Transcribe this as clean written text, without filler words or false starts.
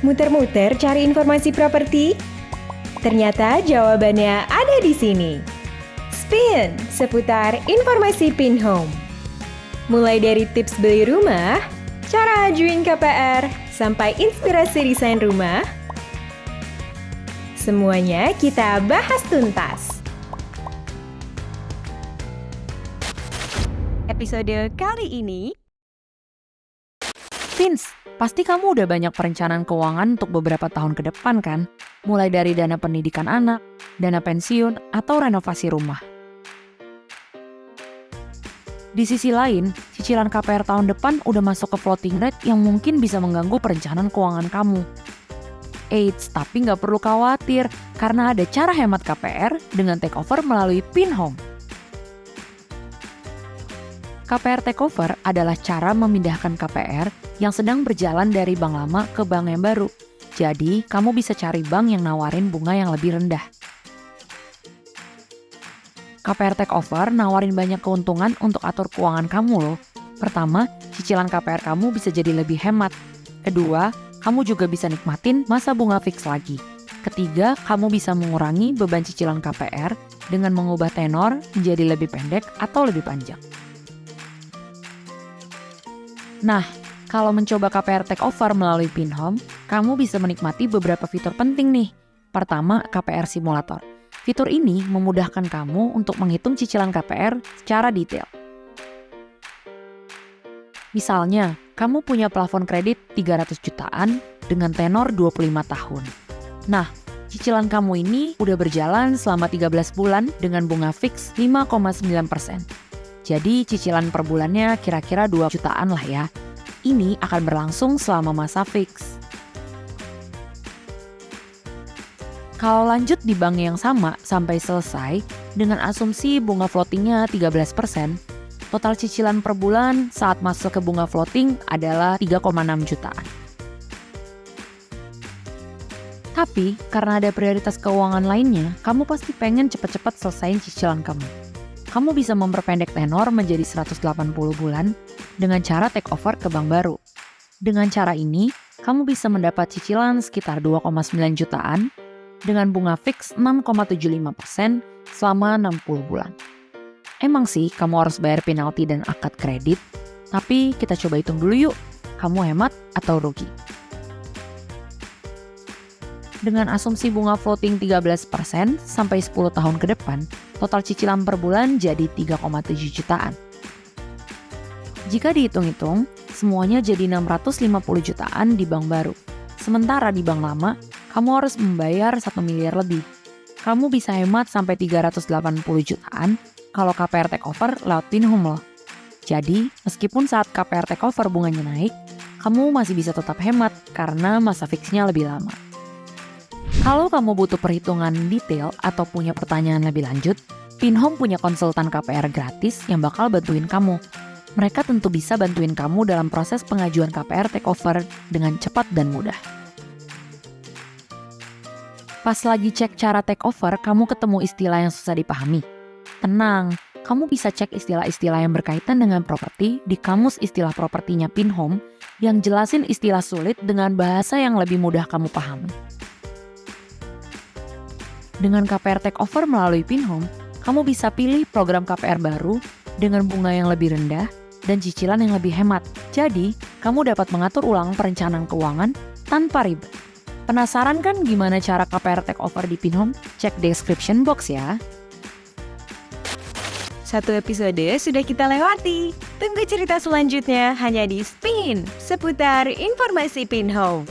Muter-muter cari informasi properti? Ternyata jawabannya ada di sini. Spin seputar informasi Pinhome. Mulai dari tips beli rumah, cara ajuin KPR, sampai inspirasi desain rumah, semuanya kita bahas tuntas. Episode kali ini, Vince, pasti kamu udah banyak perencanaan keuangan untuk beberapa tahun ke depan kan? Mulai dari dana pendidikan anak, dana pensiun, atau renovasi rumah. Di sisi lain, cicilan KPR tahun depan udah masuk ke floating rate yang mungkin bisa mengganggu perencanaan keuangan kamu. Eits, tapi nggak perlu khawatir karena ada cara hemat KPR dengan takeover melalui Pinhome. KPR takeover adalah cara memindahkan KPR yang sedang berjalan dari bank lama ke bank yang baru. Jadi, kamu bisa cari bank yang nawarin bunga yang lebih rendah. KPR takeover nawarin banyak keuntungan untuk atur keuangan kamu loh. Pertama, cicilan KPR kamu bisa jadi lebih hemat. Kedua, kamu juga bisa nikmatin masa bunga fix lagi. Ketiga, kamu bisa mengurangi beban cicilan KPR dengan mengubah tenor menjadi lebih pendek atau lebih panjang. Nah, kalau mencoba KPR takeover melalui Pinhome, kamu bisa menikmati beberapa fitur penting nih. Pertama, KPR simulator. Fitur ini memudahkan kamu untuk menghitung cicilan KPR secara detail. Misalnya, kamu punya plafon kredit 300 jutaan dengan tenor 25 tahun. Nah, cicilan kamu ini udah berjalan selama 13 bulan dengan bunga fix 5,9%. Jadi, cicilan per bulannya kira-kira 2 jutaan lah ya. Ini akan berlangsung selama masa fix. Kalau lanjut di bank yang sama sampai selesai, dengan asumsi bunga floatingnya 13%, total cicilan per bulan saat masuk ke bunga floating adalah 3,6 jutaan. Tapi, karena ada prioritas keuangan lainnya, kamu pasti pengen cepat-cepat selesaiin cicilan kamu. Kamu bisa memperpendek tenor menjadi 180 bulan dengan cara take over ke bank baru. Dengan cara ini, kamu bisa mendapat cicilan sekitar 2,9 jutaan dengan bunga fix 6,75% selama 60 bulan. Emang sih kamu harus bayar penalti dan akad kredit, tapi kita coba hitung dulu yuk, kamu hemat atau rugi. Dengan asumsi bunga floating 13% sampai 10 tahun ke depan, total cicilan per bulan jadi 3,7 jutaan. Jika dihitung-hitung, semuanya jadi 650 jutaan di bank baru. Sementara di bank lama, kamu harus membayar 1 miliar lebih. Kamu bisa hemat sampai 380 jutaan kalau KPR takeover lewat Pinhome loh. Jadi, meskipun saat KPR takeover bunganya naik, kamu masih bisa tetap hemat karena masa fixnya lebih lama. Kalau kamu butuh perhitungan detail atau punya pertanyaan lebih lanjut, Pinhome punya konsultan KPR gratis yang bakal bantuin kamu. Mereka tentu bisa bantuin kamu dalam proses pengajuan KPR takeover dengan cepat dan mudah. Pas lagi cek cara takeover, kamu ketemu istilah yang susah dipahami. Tenang, kamu bisa cek istilah-istilah yang berkaitan dengan properti di kamus istilah propertinya Pinhome yang jelasin istilah sulit dengan bahasa yang lebih mudah kamu pahami. Dengan KPR takeover melalui Pinhome, kamu bisa pilih program KPR baru dengan bunga yang lebih rendah dan cicilan yang lebih hemat. Jadi, kamu dapat mengatur ulang perencanaan keuangan tanpa ribet. Penasaran kan gimana cara KPR takeover di Pinhome? Cek description box ya. Satu episode sudah kita lewati. Tunggu cerita selanjutnya hanya di Spin seputar informasi Pinhome.